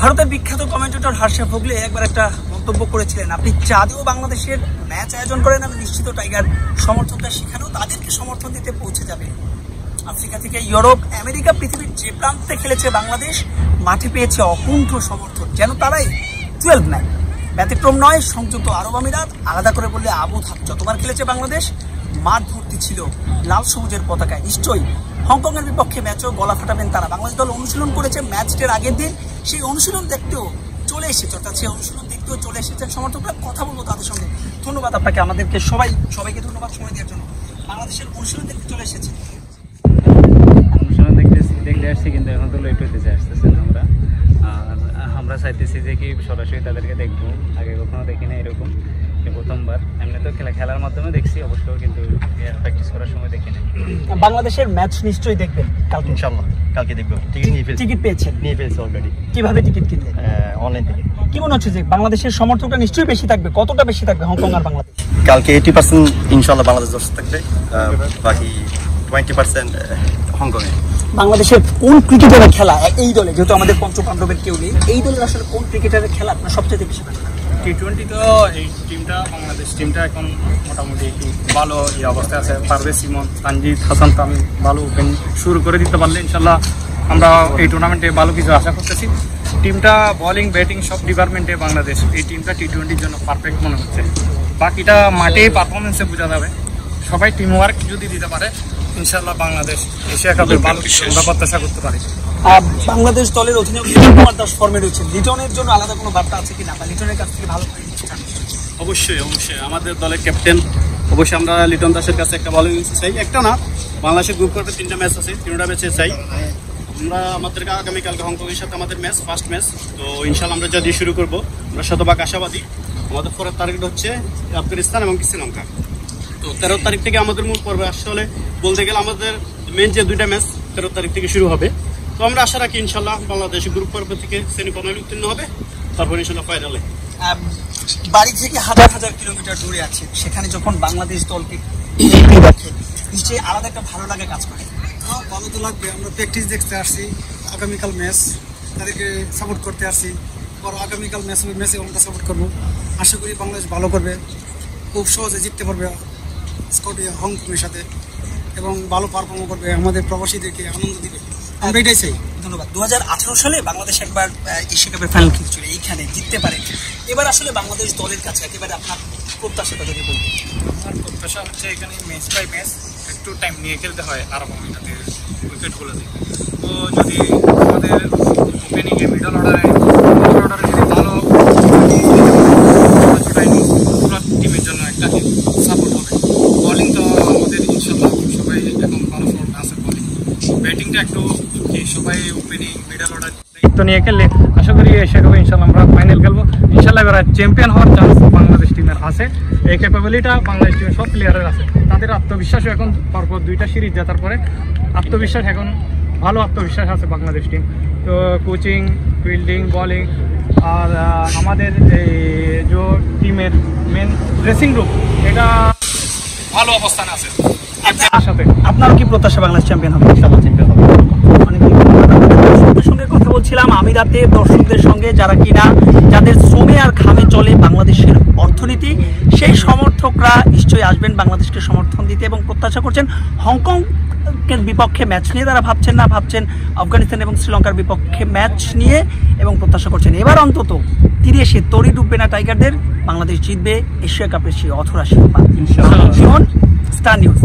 ভারতের বিখ্যাত কমেন্টেটর হর্ষ ভোগলে একবার একটা মন্তব্য করেছিলেন, আপনি চাঁদেও বাংলাদেশের ম্যাচ আয়োজন করেন, আমি নিশ্চিত টাইগার সমর্থকরা সেখানেও তাদেরকে সমর্থন দিতে পৌঁছে যাবে। আফ্রিকা থেকে ইউরোপ, আমেরিকা, পৃথিবীর যে প্রান্তে খেলেছে বাংলাদেশ, মাঠে পেয়েছে অকুণ্ঠ সমর্থন, যেন তারাই 12 ম্যান। ব্যতিক্রম নয় সংযুক্ত আরব আমিরাত, আলাদা করে বললে আবু ধাবি। যতবার খেলেছে বাংলাদেশ, মাঠ ভর্তি ছিল লাল সবুজের পতাকায়। নিশ্চয়ই হংকংয়ের বিপক্ষে ম্যাচও গলা ফাটাবেন তারা। বাংলাদেশ দল অনুশীলন করেছে ম্যাচটির আগের দিন, সেই অনুশীলন দেখতেও চলে এসেছে, অর্থাৎ সেই অনুশীলন দেখতেও চলে এসেছেন সমর্থকরা। কথা বলবো তাদের সঙ্গে। ধন্যবাদ আপনাকে, আমাদেরকে সবাইকে ধন্যবাদ সময় দেওয়ার জন্য। বাংলাদেশের অনুশীলন দেখতে চলে এসেছে, অনুশীলন দেখতে আসছি, কিন্তু এখন তো লেট হইতেছে, আসতেছে না আমরা। আর আমরা চাইতেছি যে কি সরাসরি তাদেরকে দেখবো, আগে কখনো দেখি না এরকম, প্রথমবার। এমনি তো খেলার মাধ্যমে দেখছি অবশ্য, কিন্তু প্র্যাকটিস করার সময় দেখি না। বাংলাদেশের ম্যাচ নিশ্চয়ই দেখবেন কালকে? ইনশাআল্লাহ কালকে দেখবো। টিকিট পেয়েছেন? নিয়ে ফেলছি অলরেডি। কিভাবে টিকিট কিনলেন? অনলাইন থেকে। কি মনে হচ্ছে যে বাংলাদেশের সমর্থকটা নিশ্চয়ই বেশি থাকবে? কতটা বেশি থাকবে হংকং আর বাংলাদেশ? কালকে 80% ইনশাআল্লাহ বাংলাদেশ দর্শক থাকবে, বাকি 20% হংকংয়ে। বাংলাদেশের কোন ক্রিকেটারের খেলা এই দলে, যেহেতু আমাদের পঞ্চপাণ্ডবের কেউ নেই, এই দলের আসলে কোন ক্রিকেটারের খেলা আপনার সবচেয়ে বেশি ভালো লাগে? টি-20 তো এই টিমটা, বাংলাদেশ টিমটা এখন মোটামুটি একটু ভালো অবস্থায় আছে। পারভেজ ইমন, তানজিদ হাসান তামিম ভালো ওপেন শুরু করে দিতে পারলে ইনশাল্লাহ আমরা এই টুর্নামেন্টে ভালো কিছু আশা করতেছি। টিমটা বোলিং, ব্যাটিং সব ডিপার্টমেন্টে বাংলাদেশ এই টিমটা টি-20-র জন্য পারফেক্ট মনে হচ্ছে। বাকিটা মাঠে পারফরমেন্সে বোঝা যাবে। সবাই টিম ওয়ার্ক যদি দিতে পারে ইনশাল্লাহ বাংলাদেশ এশিয়া কাপের ভালো কিছু আমরা প্রত্যাশা করতে পারি। বাংলাদেশ দলের অধিনায়ক লিটন কুমার দাস ফর্মে রয়েছে, লিটনের জন্য আলাদা কোনো বার্তা আছে কিনা, বা লিটনের কাছ থেকে ভালো করে চান? অবশ্যই আমাদের দলের ক্যাপ্টেন, অবশ্যই আমরা লিটন দাসের কাছে একটা ভালো ইনিংস চাই। একটা না, বাংলাদেশের গ্রুপ পর্বে 3টা ম্যাচ আছে, 3টা ম্যাচে চাই আমরা। আমাদের আগামীকালকে হংকংয়ের সাথে আমাদের ম্যাচ, ফার্স্ট ম্যাচ। তো ইনশাল্লাহ আমরা যদি শুরু করবো, আমরা শতভাগ আশাবাদী। আমাদের পরের টার্গেট হচ্ছে আফগানিস্তান এবং শ্রীলঙ্কা। তো 13 তারিখ থেকে আমাদের মূল পর্বে আসলে বলতে গেলে আমাদের মেন যে 2টা ম্যাচ 13 তারিখ থেকে শুরু হবে। তো আমরা আশা রাখি ইনশাল্লাহ বাংলাদেশ গ্রুপ পর্ব থেকে সেমিফাইনালে উত্তীর্ণ হবে, তারপর ইনশাল্লাহ ফাইনালে। বাড়ি থেকে হাজার হাজার কিলোমিটার দূরে আছে, সেখানে যখন বাংলাদেশ দলকে দেখে নিশ্চয়ই আলাদা একটা ভালো লাগে কাজ করে। ভালো তো লাগবে। আমরা প্র্যাকটিস দেখতে আসছি, আগামীকাল ম্যাচ, তাদেরকে সাপোর্ট করতে আসছি। পর আগামীকাল ম্যাচে আমরা সাপোর্ট করবো। আশা করি বাংলাদেশ ভালো করবে, খুব সহজে জিততে পারবে হংকংয়ের সাথে, এবং ভালো পারফর্ম করবে, আমাদের প্রবাসীদেরকে আনন্দ দিবে। আমরা এটাই চাই। ধন্যবাদ। 2018 সালে বাংলাদেশ একবার এশিয়া কাপের ফাইনাল খেলেছিল, এইখানে জিততে পারে। এবার আসলে বাংলাদেশ দলের কাছে একেবারে আপনার প্রত্যাশাটা যদি বলবেন? আমার প্রত্যাশা হচ্ছে এখানে ম্যাচ বাই ম্যাচ একটু টাইম নিয়ে খেলতে হয় আরব আমিরাতের উইকেটগুলোতে। তো যদি আমাদের ওপেনিংয়ে মিডল অর্ডারে যদি ভালো পুরো টিমের জন্য একটা সাপোর্ট হবে। বোলিং তো আমাদের ইনশাল্লাহ সবাই এখন ভালো ফর্ম আছে। বোলিং, ব্যাটিংটা একটু সবাই ওপেনিং, মিডল অর্ডার দায়িত্ব নিয়ে খেললে আশা করি এশিয়া কাপে ইনশাল্লাহ আমরা ফাইনাল খেলবো। ইনশাল্লাহ এবার চ্যাম্পিয়ন হওয়ার চান্স বাংলাদেশ টিমের আছে। এই ক্যাপাবিলিটা বাংলাদেশ টিমের সব প্লেয়ারের আছে। তাদের আত্মবিশ্বাসও এখন পরপর 2টা সিরিজ জেতার পরে আত্মবিশ্বাস, এখন ভালো আত্মবিশ্বাস আছে বাংলাদেশ টিম। তো কোচিং, ফিল্ডিং, বোলিং আর আমাদের এই যে টিমের মেন ড্রেসিং রুম, এটা ভালো অবস্থানে আছে। আপনার কি প্রত্যাশা বাংলাদেশ চ্যাম্পিয়ন হবে? চ্যাম্পিয়ন হবে। অনেক দর্শকদের সঙ্গে কথা বলছিলাম, আমিরাতের দর্শকদের সঙ্গে, যাদের শ্রমে আর ঘামে চলে বাংলাদেশের অর্থনীতি, সেই সমর্থকরা নিশ্চয়ই আসবেন বাংলাদেশকে সমর্থন দিতে এবং প্রত্যাশা করছেন হংকং এর বিপক্ষে ম্যাচ নিয়ে। তারা ভাবছেন আফগানিস্তান এবং শ্রীলঙ্কার বিপক্ষে ম্যাচ নিয়ে, এবং প্রত্যাশা করছেন এবার অন্তত তীরে এসে তরি ডুববে না টাইগারদের, বাংলাদেশ জিতবে এশিয়া কাপের সেই অধরা শিরোপা। Star news.